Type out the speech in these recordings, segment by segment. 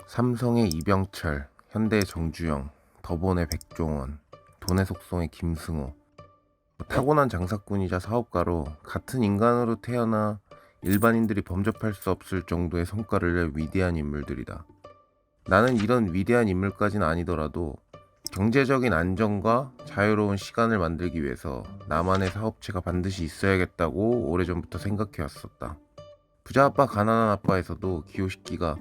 삼성의 이병철, 현대의 정주영, 더본의 백종원, 돈의 속성의 김승호. 타고난 장사꾼이자 사업가로 같은 인간으로 태어나 일반인들이 범접할 수 없을 정도의 성과를 낼 위대한 인물들이다. 나는 이런 위대한 인물까지는 아니더라도 경제적인 안정과 자유로운 시간을 만들기 위해서 나만의 사업체가 반드시 있어야겠다고 오래전부터 생각해왔었다. 부자 아빠 가난한 아빠에서도 기요시키가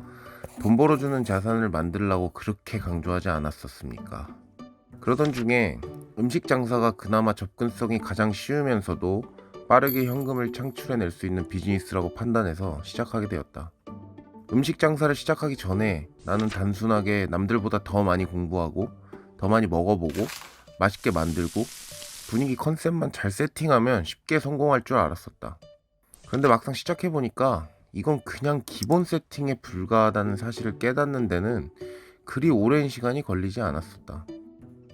돈 벌어주는 자산을 만들라고 그렇게 강조하지 않았었습니까? 그러던 중에 음식 장사가 그나마 접근성이 가장 쉬우면서도 빠르게 현금을 창출해낼 수 있는 비즈니스라고 판단해서 시작하게 되었다. 음식 장사를 시작하기 전에 나는 단순하게 남들보다 더 많이 공부하고 더 많이 먹어보고 맛있게 만들고 분위기 컨셉만 잘 세팅하면 쉽게 성공할 줄 알았었다. 그런데 막상 시작해보니까 이건 그냥 기본 세팅에 불과하다는 사실을 깨닫는 데는 그리 오랜 시간이 걸리지 않았었다.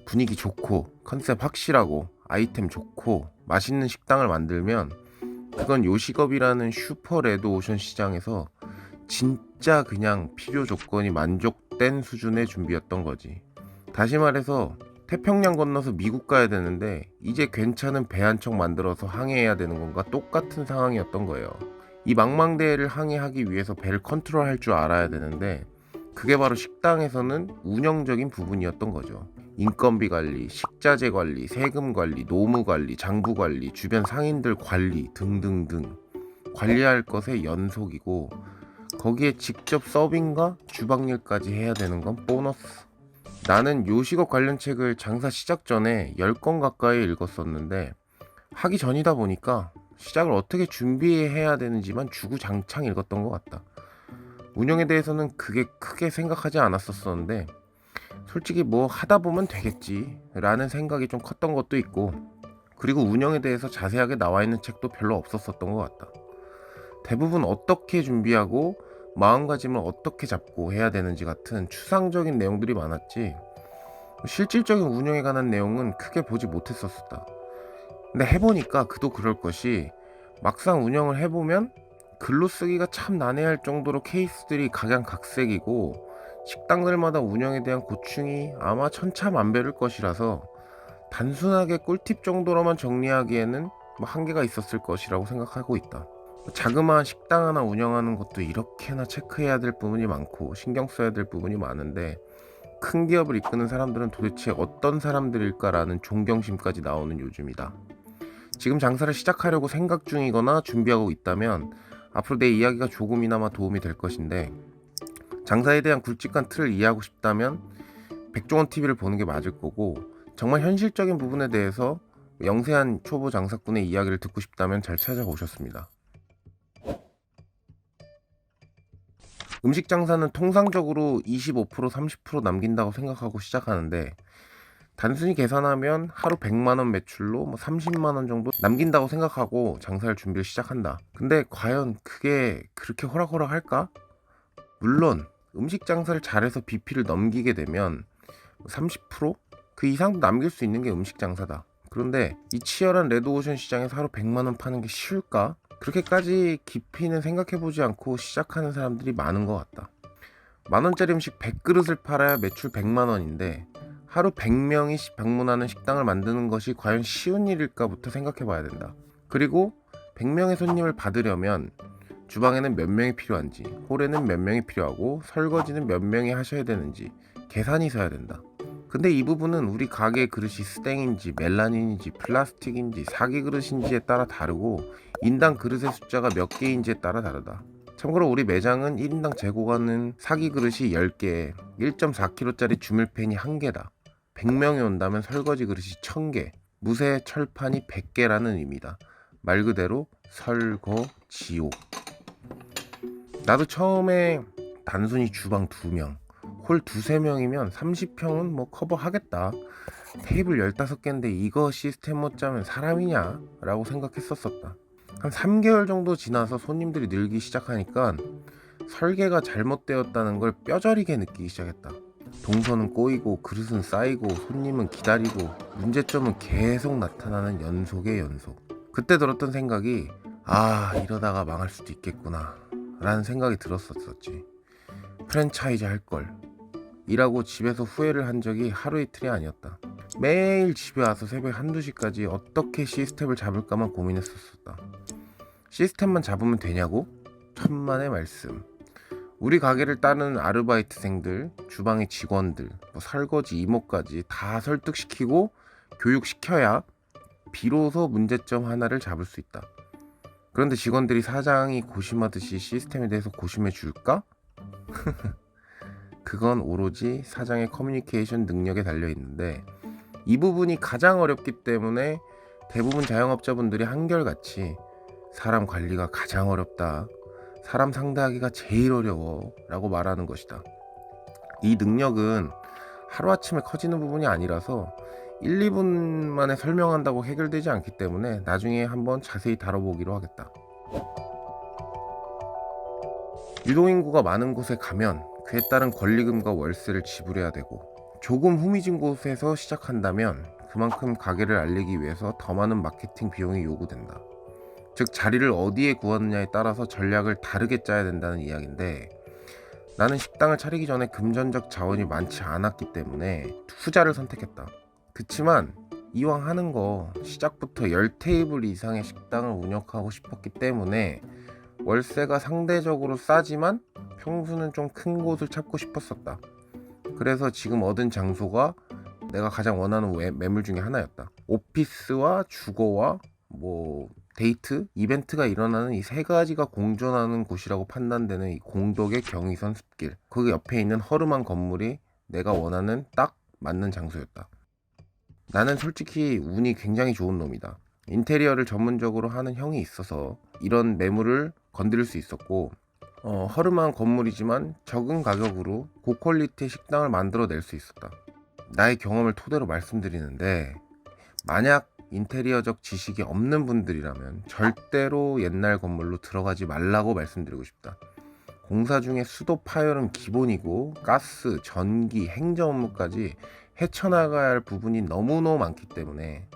분위기 좋고 컨셉 확실하고 아이템 좋고 맛있는 식당을 만들면 그건 요식업이라는 슈퍼 레드오션 시장에서 진짜 그냥 필요 조건이 만족된 수준의 준비였던 거지. 다시 말해서 태평양 건너서 미국 가야 되는데 이제 괜찮은 배 한 척 만들어서 항해해야 되는 건가 똑같은 상황이었던 거예요. 이 망망대해를 항해하기 위해서 배를 컨트롤할 줄 알아야 되는데 그게 바로 식당에서는 운영적인 부분이었던 거죠. 인건비 관리, 식자재 관리, 세금 관리, 노무 관리, 장부 관리, 주변 상인들 관리 등등등 관리할 것의 연속이고 거기에 직접 서빙과 주방일까지 해야 되는 건 보너스. 나는 요식업 관련 책을 장사 시작 전에 10권 가까이 읽었었는데 하기 전이다 보니까 시작을 어떻게 준비해야 되는지만 주구장창 읽었던 것 같다. 운영에 대해서는 그게 크게 생각하지 않았었는데 솔직히 뭐 하다 보면 되겠지 라는 생각이 좀 컸던 것도 있고 그리고 운영에 대해서 자세하게 나와 있는 책도 별로 없었던 것 같다. 대부분 어떻게 준비하고 마음가짐을 어떻게 잡고 해야 되는지 같은 추상적인 내용들이 많았지 실질적인 운영에 관한 내용은 크게 보지 못했었다. 근데 해보니까 그도 그럴 것이 막상 운영을 해보면 글로 쓰기가 참 난해할 정도로 케이스들이 각양각색이고 식당들마다 운영에 대한 고충이 아마 천차만별일 것이라서 단순하게 꿀팁 정도로만 정리하기에는 뭐 한계가 있었을 것이라고 생각하고 있다. 자그마한 식당 하나 운영하는 것도 이렇게나 체크해야 될 부분이 많고 신경 써야 될 부분이 많은데 큰 기업을 이끄는 사람들은 도대체 어떤 사람들일까라는 존경심까지 나오는 요즘이다. 지금 장사를 시작하려고 생각 중이거나 준비하고 있다면 앞으로 내 이야기가 조금이나마 도움이 될 것인데 장사에 대한 굵직한 틀을 이해하고 싶다면 백종원 TV를 보는 게 맞을 거고 정말 현실적인 부분에 대해서 영세한 초보 장사꾼의 이야기를 듣고 싶다면 잘 찾아오셨습니다. 음식 장사는 통상적으로 25% 30% 남긴다고 생각하고 시작하는데 단순히 계산하면 하루 100만원 매출로 뭐 30만원 정도 남긴다고 생각하고 장사를 준비를 시작한다. 근데 과연 그게 그렇게 호락호락 할까? 물론 음식 장사를 잘해서 BP를 넘기게 되면 30%? 그 이상도 남길 수 있는 게 음식 장사다. 그런데 이 치열한 레드오션 시장에서 하루 100만원 파는 게 쉬울까? 그렇게까지 깊이는 생각해보지 않고 시작하는 사람들이 많은 것 같다. 만원짜리 음식 100그릇을 팔아야 매출 100만원인데 하루 100명이 방문하는 식당을 만드는 것이 과연 쉬운 일일까부터 생각해봐야 된다. 그리고 100명의 손님을 받으려면 주방에는 몇 명이 필요한지, 홀에는 몇 명이 필요하고 설거지는 몇 명이 하셔야 되는지 계산이 서야 된다. 근데 이 부분은 우리 가게의 그릇이 스탱인지 멜라닌인지 플라스틱인지 사기 그릇인지에 따라 다르고 인당 그릇의 숫자가 몇 개인지에 따라 다르다. 참고로 우리 매장은 1인당 재고가는 사기 그릇이 10개에 1.4kg짜리 주물팬이 1개다. 100명이 온다면 설거지 그릇이 1000개, 무쇠 철판이 100개라는 의미다. 말 그대로 설거지옥. 나도 처음에 단순히 주방 2명, 홀 2~3명이면 30평은 뭐 커버하겠다. 테이블 15개인데 이거 시스템 못 짜면 사람이냐? 라고 생각했었다. 한 3개월 정도 지나서 손님들이 늘기 시작하니까 설계가 잘못되었다는 걸 뼈저리게 느끼기 시작했다. 동선은 꼬이고 그릇은 쌓이고 손님은 기다리고 문제점은 계속 나타나는 연속의 연속. 그때 들었던 생각이 이러다가 망할 수도 있겠구나 라는 생각이 들었었지. 프랜차이즈 할걸 이라고 집에서 후회를 한 적이 하루 이틀이 아니었다. 매일 집에 와서 새벽 1-2시까지 어떻게 시스템을 잡을까만 고민했었다. 시스템만 잡으면 되냐고? 천만의 말씀. 우리 가게를 따르는 아르바이트생들, 주방의 직원들, 설거지 이모까지 다 설득시키고 교육시켜야 비로소 문제점 하나를 잡을 수 있다. 그런데 직원들이 사장이 고심하듯이 시스템에 대해서 고심해 줄까? 그건 오로지 사장의 커뮤니케이션 능력에 달려있는데 이 부분이 가장 어렵기 때문에 대부분 자영업자분들이 한결같이 사람 관리가 가장 어렵다, 사람 상대하기가 제일 어려워 라고 말하는 것이다. 이 능력은 하루아침에 커지는 부분이 아니라서 1-2분 만에 설명한다고 해결되지 않기 때문에 나중에 한번 자세히 다뤄보기로 하겠다. 유동인구가 많은 곳에 가면 그에 따른 권리금과 월세를 지불해야 되고, 조금 후미진 곳에서 시작한다면 그만큼 가게를 알리기 위해서 더 많은 마케팅 비용이 요구된다. 즉 자리를 어디에 구하느냐에 따라서 전략을 다르게 짜야 된다는 이야기인데, 나는 식당을 차리기 전에 금전적 자원이 많지 않았기 때문에 투자를 선택했다. 그치만 이왕 하는 거 시작부터 10테이블 이상의 식당을 운영하고 싶었기 때문에 월세가 상대적으로 싸지만 평수는 좀 큰 곳을 찾고 싶었었다. 그래서 지금 얻은 장소가 내가 가장 원하는 매물 중에 하나였다. 오피스와 주거와 데이트, 이벤트가 일어나는 이 세 가지가 공존하는 곳이라고 판단되는 이 공덕의 경의선 숲길, 거기 옆에 있는 허름한 건물이 내가 원하는 딱 맞는 장소였다. 나는 솔직히 운이 굉장히 좋은 놈이다. 인테리어를 전문적으로 하는 형이 있어서 이런 매물을 건드릴 수 있었고, 허름한 건물이지만 적은 가격으로 고퀄리티의 식당을 만들어낼 수 있었다. 나의 경험을 토대로 말씀드리는데, 만약 인테리어적 지식이 없는 분들이라면 절대로 옛날 건물로 들어가지 말라고 말씀드리고 싶다. 공사 중에 수도 파열은 기본이고 가스, 전기, 행정 업무까지 헤쳐나가야 할 부분이 너무너무 많기 때문에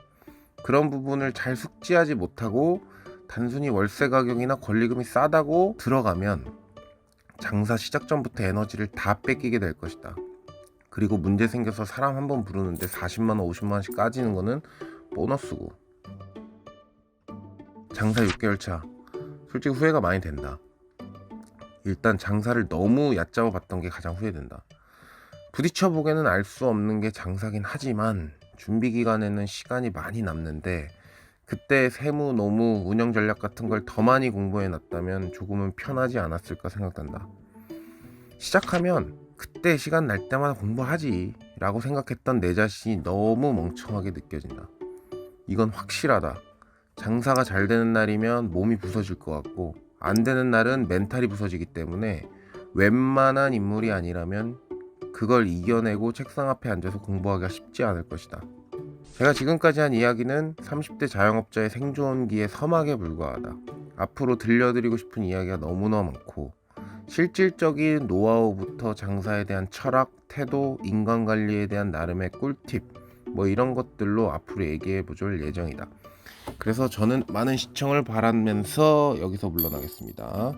그런 부분을 잘 숙지하지 못하고 단순히 월세 가격이나 권리금이 싸다고 들어가면 장사 시작 전부터 에너지를 다 뺏기게 될 것이다. 그리고 문제 생겨서 사람 한 번 부르는데 40만원, 50만원씩 까지는 거는 보너스고. 장사 6개월 차, 솔직히 후회가 많이 된다. 일단 장사를 너무 얕잡아 봤던 게 가장 후회된다. 부딪혀보게는 알 수 없는 게 장사긴 하지만 준비 기간에는 시간이 많이 남는데, 그때 세무, 노무, 운영 전략 같은 걸 더 많이 공부해 놨다면 조금은 편하지 않았을까 생각된다. 시작하면 그때 시간 날 때마다 공부하지 라고 생각했던 내 자신이 너무 멍청하게 느껴진다. 이건 확실하다. 장사가 잘 되는 날이면 몸이 부서질 것 같고, 안 되는 날은 멘탈이 부서지기 때문에 웬만한 인물이 아니라면 그걸 이겨내고 책상 앞에 앉아서 공부하기가 쉽지 않을 것이다. 제가 지금까지 한 이야기는 30대 자영업자의 생존기의 서막에 불과하다. 앞으로 들려드리고 싶은 이야기가 너무나 많고, 실질적인 노하우부터 장사에 대한 철학, 태도, 인간관리에 대한 나름의 꿀팁, 이런 것들로 앞으로 얘기해 볼 예정이다. 그래서 저는 많은 시청을 바라면서 여기서 물러나겠습니다.